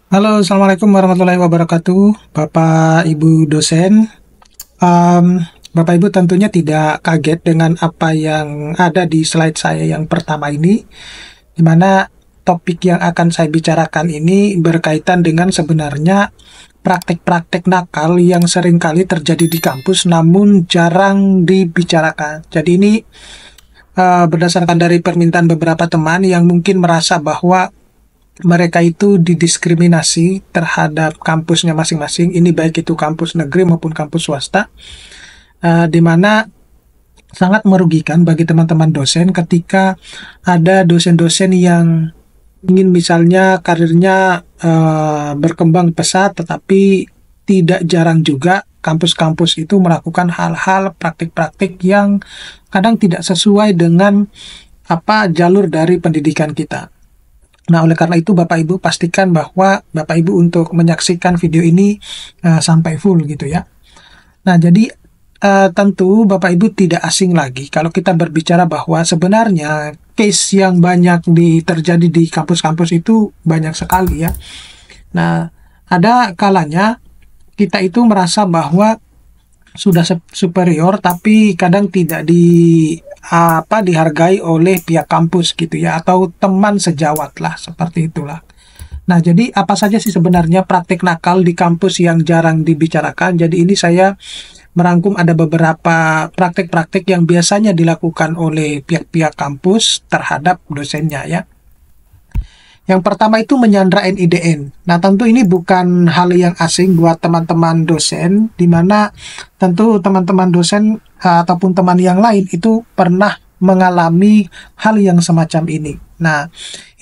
Halo, Assalamualaikum warahmatullahi wabarakatuh, Bapak Ibu dosen. Em, Bapak Ibu tentunya tidak kaget dengan apa yang ada di slide saya yang pertama ini, di mana topik yang akan saya bicarakan ini berkaitan dengan sebenarnya praktek-praktek nakal yang seringkali terjadi di kampus namun jarang dibicarakan. Jadi ini berdasarkan dari permintaan beberapa teman yang mungkin merasa bahwa mereka itu didiskriminasi terhadap kampusnya masing-masing. Ini baik itu kampus negeri maupun kampus swasta, di mana sangat merugikan bagi teman-teman dosen ketika ada dosen-dosen yang ingin misalnya karirnya berkembang pesat, tetapi tidak jarang juga kampus-kampus itu melakukan hal-hal praktik-praktik yang kadang tidak sesuai dengan apa jalur dari pendidikan kita. Nah, oleh karena itu Bapak Ibu pastikan bahwa Bapak Ibu untuk menyaksikan video ini sampai full gitu ya. Nah, jadi tentu Bapak Ibu tidak asing lagi kalau kita berbicara bahwa sebenarnya case yang banyak terjadi di kampus-kampus itu banyak sekali ya. Nah, ada kalanya kita itu merasa bahwa sudah superior tapi kadang tidak dihargai oleh pihak kampus gitu ya, atau teman sejawat lah seperti itulah. Nah, jadi apa saja sih sebenarnya praktik nakal di kampus yang jarang dibicarakan? Jadi ini saya merangkum ada beberapa praktik-praktik yang biasanya dilakukan oleh pihak-pihak kampus terhadap dosennya ya. Yang pertama itu menyandra NIDN. Nah, tentu ini bukan hal yang asing buat teman-teman dosen, di mana tentu teman-teman dosen ataupun teman yang lain itu pernah mengalami hal yang semacam ini. Nah,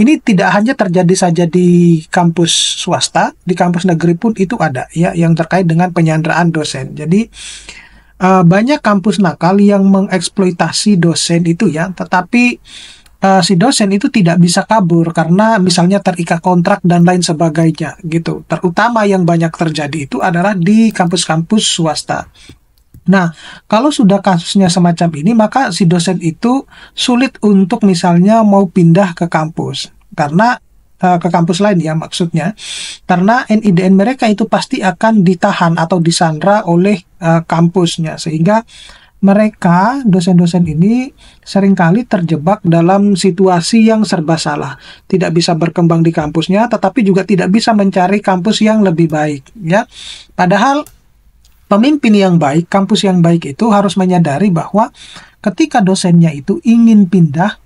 ini tidak hanya terjadi saja di kampus swasta, di kampus negeri pun itu ada ya, yang terkait dengan penyanderaan dosen. Jadi, banyak kampus nakal yang mengeksploitasi dosen itu ya, tetapi si dosen itu tidak bisa kabur karena misalnya terikat kontrak dan lain sebagainya gitu. Terutama yang banyak terjadi itu adalah di kampus-kampus swasta. Nah, kalau sudah kasusnya semacam ini, maka si dosen itu sulit untuk misalnya mau pindah ke kampus. Karena ke kampus lain ya maksudnya. Karena NIDN mereka itu pasti akan ditahan atau disandra oleh kampusnya. Sehingga mereka, dosen-dosen ini seringkali terjebak dalam situasi yang serba salah. Tidak bisa berkembang di kampusnya, tetapi juga tidak bisa mencari kampus yang lebih baik. Ya, padahal pemimpin yang baik, kampus yang baik itu harus menyadari bahwa ketika dosennya itu ingin pindah,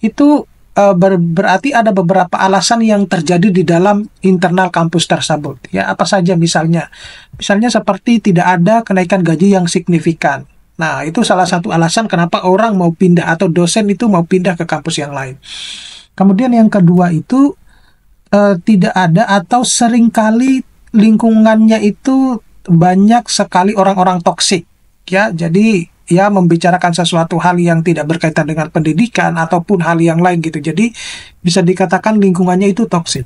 itu berarti ada beberapa alasan yang terjadi di dalam internal kampus tersebut. Ya, apa saja misalnya? Misalnya seperti tidak ada kenaikan gaji yang signifikan. Nah, itu salah satu alasan kenapa orang mau pindah atau dosen itu mau pindah ke kampus yang lain. Kemudian yang kedua itu tidak ada atau seringkali lingkungannya itu banyak sekali orang-orang toksik ya. Jadi ya membicarakan sesuatu hal yang tidak berkaitan dengan pendidikan ataupun hal yang lain gitu. Jadi bisa dikatakan lingkungannya itu toksik.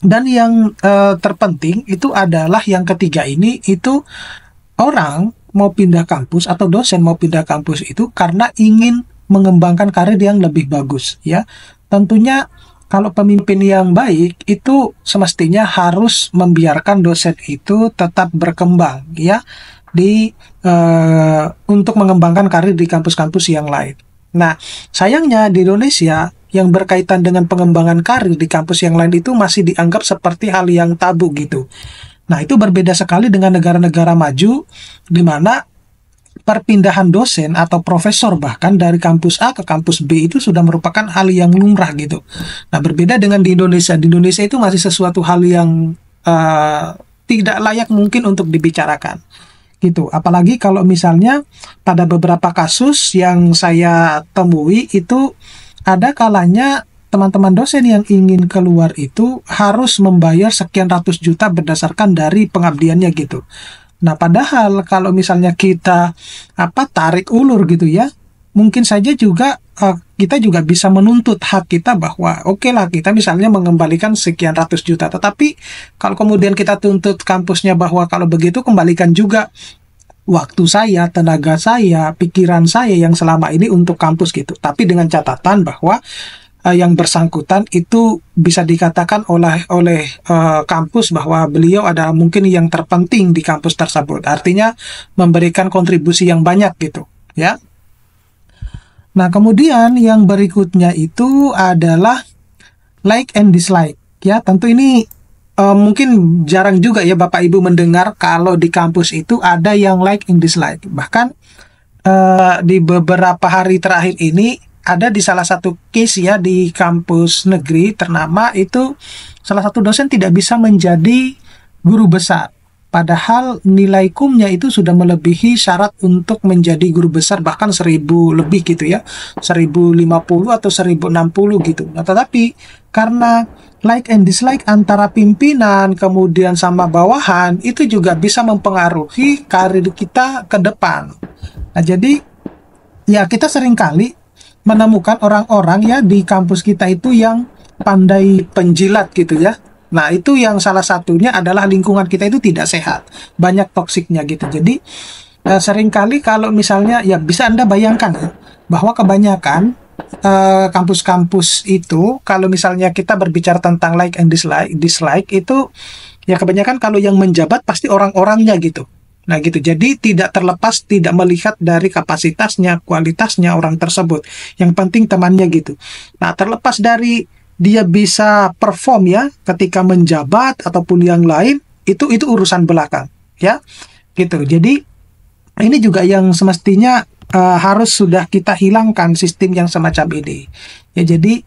Dan yang terpenting itu adalah yang ketiga ini, itu orang mau pindah kampus atau dosen mau pindah kampus itu karena ingin mengembangkan karir yang lebih bagus ya. Tentunya kalau pemimpin yang baik itu semestinya harus membiarkan dosen itu tetap berkembang ya untuk mengembangkan karir di kampus-kampus yang lain. Nah, sayangnya di Indonesia yang berkaitan dengan pengembangan karir di kampus yang lain itu masih dianggap seperti hal yang tabu gitu. Nah, itu berbeda sekali dengan negara-negara maju, di mana perpindahan dosen atau profesor bahkan dari kampus A ke kampus B itu sudah merupakan hal yang lumrah gitu. Nah, berbeda dengan di Indonesia. Di Indonesia itu masih sesuatu hal yang tidak layak mungkin untuk dibicarakan gitu. Apalagi kalau misalnya pada beberapa kasus yang saya temui itu ada kalanya teman-teman dosen yang ingin keluar itu harus membayar sekian ratus juta berdasarkan dari pengabdiannya gitu. Nah, padahal kalau misalnya kita tarik ulur gitu ya, mungkin saja juga kita juga bisa menuntut hak kita bahwa oke lah kita misalnya mengembalikan sekian ratus juta. Tetapi kalau kemudian kita tuntut kampusnya bahwa kalau begitu kembalikan juga waktu saya, tenaga saya, pikiran saya yang selama ini untuk kampus gitu. Tapi dengan catatan bahwa yang bersangkutan itu bisa dikatakan oleh kampus bahwa beliau adalah mungkin yang terpenting di kampus tersebut. Artinya memberikan kontribusi yang banyak gitu, ya. Nah, kemudian yang berikutnya itu adalah like and dislike. Ya, tentu ini mungkin jarang juga ya Bapak Ibu mendengar kalau di kampus itu ada yang like and dislike. Bahkan di beberapa hari terakhir ini ada di salah satu case ya di kampus negeri ternama itu salah satu dosen tidak bisa menjadi guru besar. Padahal nilai kumnya itu sudah melebihi syarat untuk menjadi guru besar, bahkan 1000 lebih gitu ya, 1050 atau 1060 gitu. Nah, tetapi karena like and dislike antara pimpinan kemudian sama bawahan itu juga bisa mempengaruhi karir kita ke depan. Nah, jadi ya kita seringkali menemukan orang-orang ya di kampus kita itu yang pandai penjilat gitu ya. Nah, itu yang salah satunya adalah lingkungan kita itu tidak sehat. Banyak toksiknya gitu. Jadi, seringkali kalau misalnya, ya bisa Anda bayangkan ya, bahwa kebanyakan kampus-kampus itu, kalau misalnya kita berbicara tentang like and dislike itu, ya kebanyakan kalau yang menjabat pasti orang-orangnya gitu. Nah gitu, jadi tidak terlepas, tidak melihat dari kapasitasnya, kualitasnya orang tersebut. Yang penting temannya gitu. Nah, terlepas dari dia bisa perform ya ketika menjabat ataupun yang lain itu urusan belakang ya gitu. Jadi ini juga yang semestinya harus sudah kita hilangkan sistem yang semacam ini ya. Jadi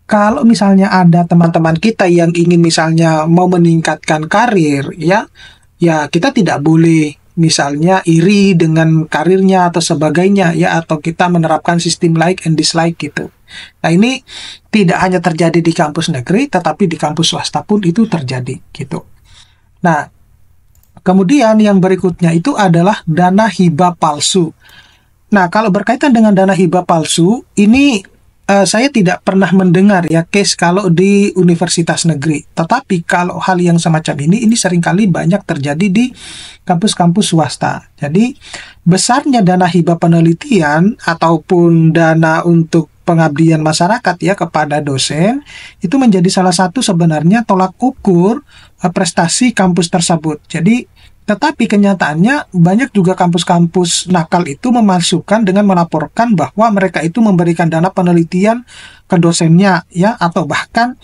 kalau misalnya ada teman-teman kita yang ingin misalnya mau meningkatkan karir ya kita tidak boleh misalnya iri dengan karirnya atau sebagainya ya, atau kita menerapkan sistem like and dislike gitu. Nah, ini tidak hanya terjadi di kampus negeri, tetapi di kampus swasta pun itu terjadi gitu. Nah, kemudian yang berikutnya itu adalah dana hibah palsu. Nah, kalau berkaitan dengan dana hibah palsu, ini saya tidak pernah mendengar ya case kalau di universitas negeri. Tetapi kalau hal yang semacam ini seringkali banyak terjadi di kampus-kampus swasta. Jadi, besarnya dana hibah penelitian ataupun dana untuk pengabdian masyarakat ya kepada dosen itu menjadi salah satu sebenarnya tolak ukur prestasi kampus tersebut. Jadi tetapi kenyataannya banyak juga kampus-kampus nakal itu memasukkan dengan melaporkan bahwa mereka itu memberikan dana penelitian ke dosennya ya, atau bahkan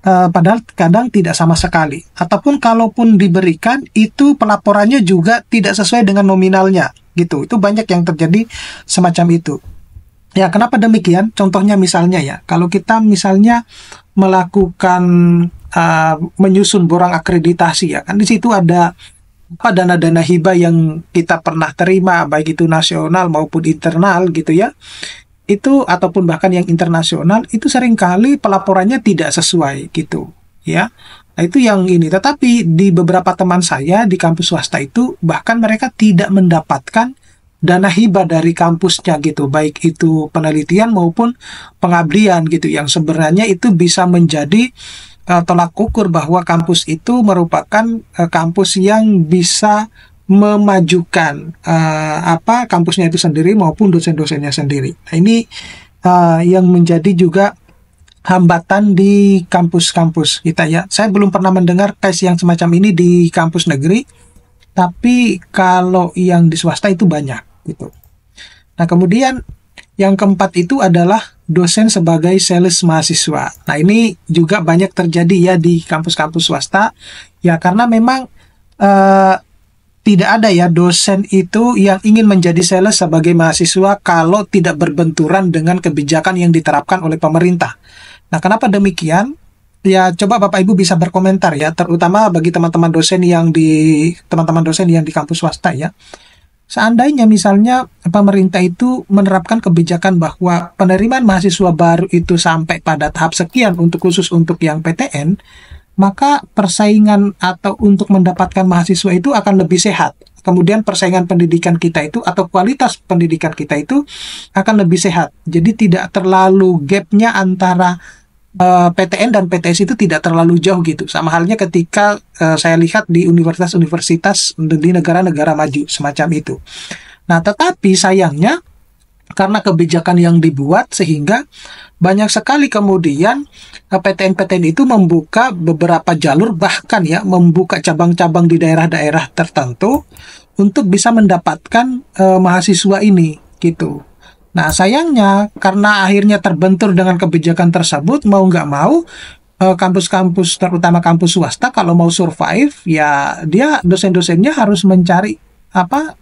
padahal kadang tidak sama sekali, ataupun kalaupun diberikan itu pelaporannya juga tidak sesuai dengan nominalnya gitu. Itu banyak yang terjadi semacam itu. Ya, kenapa demikian? Contohnya misalnya ya, kalau kita misalnya melakukan menyusun borang akreditasi ya, kan di situ ada dana-dana hibah yang kita pernah terima, baik itu nasional maupun internal gitu ya. Itu ataupun bahkan yang internasional itu seringkali pelaporannya tidak sesuai gitu ya. Nah, itu yang ini. Tetapi di beberapa teman saya di kampus swasta itu bahkan mereka tidak mendapatkan dana hibah dari kampusnya gitu, baik itu penelitian maupun pengabdian gitu, yang sebenarnya itu bisa menjadi tolak ukur bahwa kampus itu merupakan kampus yang bisa memajukan kampusnya itu sendiri maupun dosen-dosennya sendiri. Nah, ini yang menjadi juga hambatan di kampus-kampus kita ya. Saya belum pernah mendengar case yang semacam ini di kampus negeri, tapi kalau yang di swasta itu banyak gitu. Nah, kemudian yang keempat itu adalah dosen sebagai sales mahasiswa. Nah, ini juga banyak terjadi ya di kampus-kampus swasta ya, karena memang tidak ada ya dosen itu yang ingin menjadi sales sebagai mahasiswa kalau tidak berbenturan dengan kebijakan yang diterapkan oleh pemerintah. Nah, kenapa demikian? Ya, coba Bapak Ibu bisa berkomentar ya, terutama bagi teman-teman dosen yang di kampus swasta ya. Seandainya misalnya pemerintah itu menerapkan kebijakan bahwa penerimaan mahasiswa baru itu sampai pada tahap sekian khusus untuk yang PTN, maka persaingan atau untuk mendapatkan mahasiswa itu akan lebih sehat. Kemudian persaingan pendidikan kita itu atau kualitas pendidikan kita itu akan lebih sehat. Jadi tidak terlalu gapnya antara PTN dan PTS itu tidak terlalu jauh gitu. Sama halnya ketika saya lihat di universitas-universitas di negara-negara maju semacam itu. Nah, tetapi sayangnya karena kebijakan yang dibuat, sehingga banyak sekali kemudian PTN-PTN itu membuka beberapa jalur, bahkan ya membuka cabang-cabang di daerah-daerah tertentu untuk bisa mendapatkan mahasiswa ini gitu. Nah, sayangnya karena akhirnya terbentur dengan kebijakan tersebut, mau nggak mau kampus-kampus, terutama kampus swasta, kalau mau survive ya dia dosen-dosennya harus mencari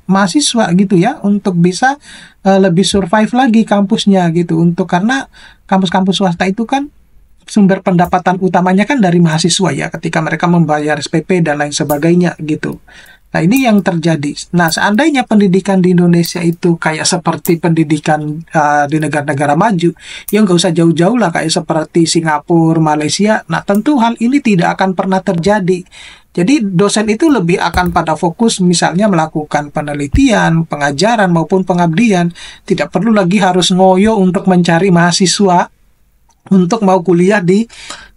mahasiswa gitu ya, untuk bisa lebih survive lagi kampusnya gitu. Untuk karena kampus-kampus swasta itu kan sumber pendapatan utamanya kan dari mahasiswa ya, ketika mereka membayar SPP dan lain sebagainya gitu. Nah, ini yang terjadi. Nah, seandainya pendidikan di Indonesia itu kayak seperti pendidikan di negara-negara maju, ya nggak usah jauh-jauh lah, kayak seperti Singapura, Malaysia, nah tentu hal ini tidak akan pernah terjadi. Jadi dosen itu lebih akan pada fokus misalnya melakukan penelitian, pengajaran maupun pengabdian. Tidak perlu lagi harus ngoyo untuk mencari mahasiswa untuk mau kuliah di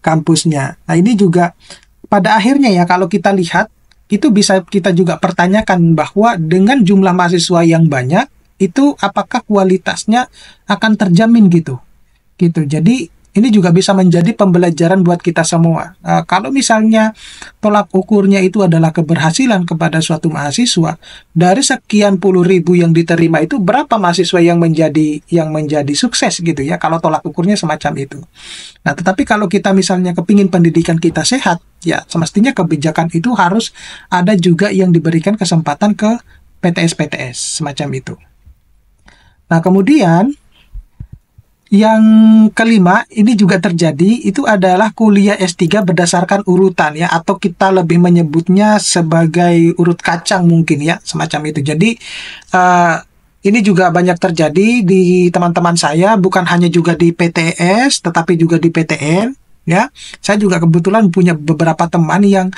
kampusnya. Nah, ini juga pada akhirnya ya, kalau kita lihat, itu bisa kita juga pertanyakan bahwa dengan jumlah mahasiswa yang banyak, itu apakah kualitasnya akan terjamin gitu. Jadi ini juga bisa menjadi pembelajaran buat kita semua. Kalau misalnya tolak ukurnya itu adalah keberhasilan kepada suatu mahasiswa, dari sekian puluh ribu yang diterima itu berapa mahasiswa yang menjadi sukses gitu ya, kalau tolak ukurnya semacam itu. Nah, tetapi kalau kita misalnya kepingin pendidikan kita sehat, ya semestinya kebijakan itu harus ada juga yang diberikan kesempatan ke PTS-PTS semacam itu. Nah, kemudian yang kelima, ini juga terjadi, itu adalah kuliah S3 berdasarkan urutan ya, atau kita lebih menyebutnya sebagai urut kacang mungkin ya, semacam itu. Jadi ini juga banyak terjadi di teman-teman saya, bukan hanya juga di PTS, tetapi juga di PTN ya. Saya juga kebetulan punya beberapa teman yang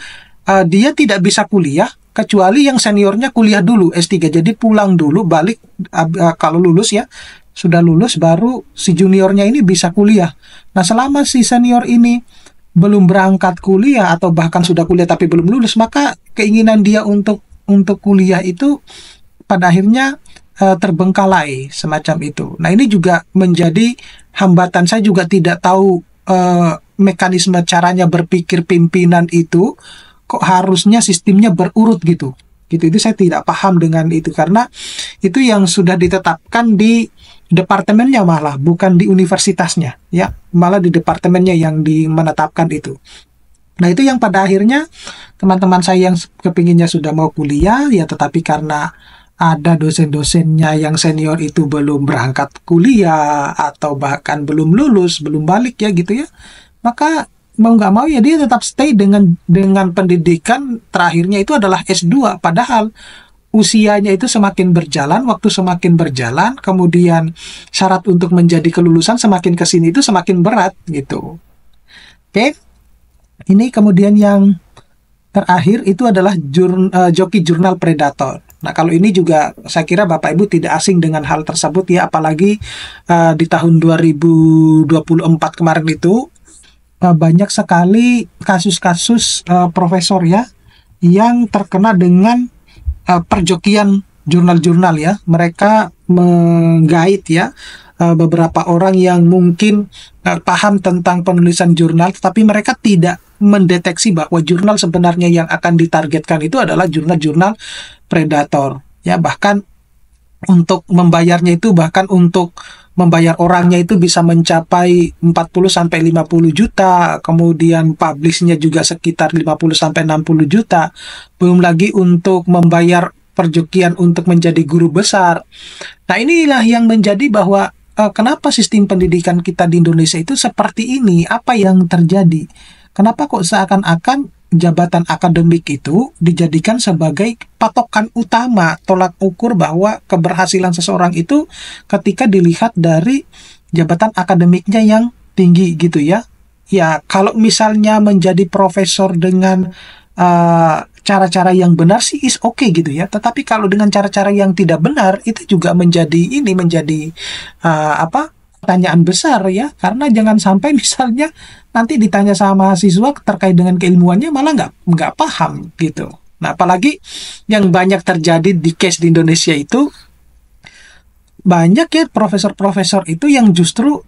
dia tidak bisa kuliah kecuali yang seniornya kuliah dulu S3. Jadi pulang dulu, balik kalau lulus ya, sudah lulus baru si juniornya ini bisa kuliah. Nah, selama si senior ini belum berangkat kuliah atau bahkan sudah kuliah tapi belum lulus, maka keinginan dia untuk kuliah itu pada akhirnya terbengkalai semacam itu. Nah, ini juga menjadi hambatan. Saya juga tidak tahu mekanisme caranya berpikir pimpinan itu kok harusnya sistemnya berurut gitu. Itu saya tidak paham dengan itu, karena itu yang sudah ditetapkan di departemennya, malah bukan di universitasnya ya, malah di departemennya yang menetapkan itu. Nah, itu yang pada akhirnya teman-teman saya yang kepinginnya sudah mau kuliah ya, tetapi karena ada dosen-dosennya yang senior itu belum berangkat kuliah atau bahkan belum lulus, belum balik ya gitu ya, maka mau nggak mau ya dia tetap stay dengan pendidikan terakhirnya itu adalah S2, padahal usianya itu semakin berjalan, waktu semakin berjalan, kemudian syarat untuk menjadi kelulusan semakin kesini itu semakin berat gitu. Oke, ini kemudian yang terakhir itu adalah joki jurnal predator. Nah, kalau ini juga saya kira Bapak Ibu tidak asing dengan hal tersebut ya, apalagi di tahun 2024 kemarin itu banyak sekali kasus-kasus profesor ya yang terkena dengan perjokian jurnal-jurnal ya. Mereka menggait ya beberapa orang yang mungkin paham tentang penulisan jurnal, tetapi mereka tidak mendeteksi bahwa jurnal sebenarnya yang akan ditargetkan itu adalah jurnal-jurnal predator ya. Bahkan untuk membayarnya itu, bahkan untuk membayar orangnya itu bisa mencapai 40-50 juta, kemudian publishnya juga sekitar 50-60 juta, belum lagi untuk membayar perjokian untuk menjadi guru besar. Nah, inilah yang menjadi bahwa kenapa sistem pendidikan kita di Indonesia itu seperti ini, apa yang terjadi? Kenapa kok seakan-akan jabatan akademik itu dijadikan sebagai patokan utama, tolak ukur bahwa keberhasilan seseorang itu ketika dilihat dari jabatan akademiknya yang tinggi gitu ya. Ya, kalau misalnya menjadi profesor dengan cara-cara yang benar sih is okay gitu ya. Tetapi kalau dengan cara-cara yang tidak benar, itu juga menjadi pertanyaan besar ya. Karena jangan sampai misalnya nanti ditanya sama mahasiswa terkait dengan keilmuannya malah nggak paham gitu. Nah, apalagi yang banyak terjadi di case di Indonesia itu banyak ya profesor-profesor itu yang justru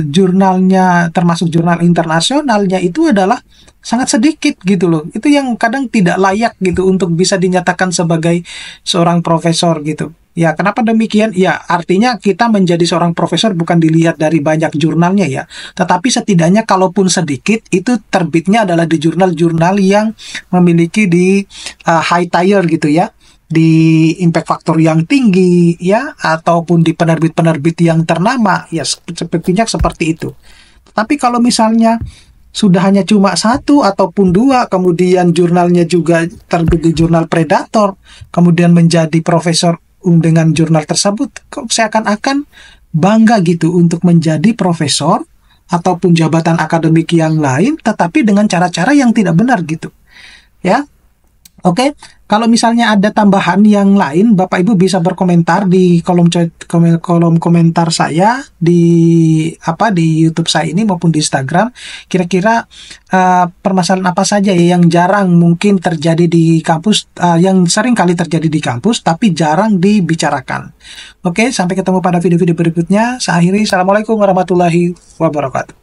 jurnalnya, termasuk jurnal internasionalnya itu adalah sangat sedikit gitu loh. Itu yang kadang tidak layak gitu untuk bisa dinyatakan sebagai seorang profesor gitu. Ya, kenapa demikian? Ya, artinya kita menjadi seorang profesor bukan dilihat dari banyak jurnalnya ya, tetapi setidaknya kalaupun sedikit, itu terbitnya adalah di jurnal-jurnal yang memiliki di high tier gitu ya, di impact factor yang tinggi ya, ataupun di penerbit-penerbit yang ternama ya, sepertinya seperti itu. Tapi kalau misalnya sudah hanya cuma satu ataupun dua, kemudian jurnalnya juga terbit di jurnal Predator, kemudian menjadi profesor dengan jurnal tersebut, kok seakan-akan bangga gitu untuk menjadi profesor ataupun jabatan akademik yang lain, tetapi dengan cara-cara yang tidak benar gitu ya. Oke, kalau misalnya ada tambahan yang lain, Bapak Ibu bisa berkomentar di kolom komentar saya di di YouTube saya ini maupun di Instagram. Kira-kira permasalahan apa saja ya yang jarang mungkin terjadi di kampus, yang sering kali terjadi di kampus tapi jarang dibicarakan. Oke, sampai ketemu pada video-video berikutnya. Saya akhiri. Assalamualaikum warahmatullahi wabarakatuh.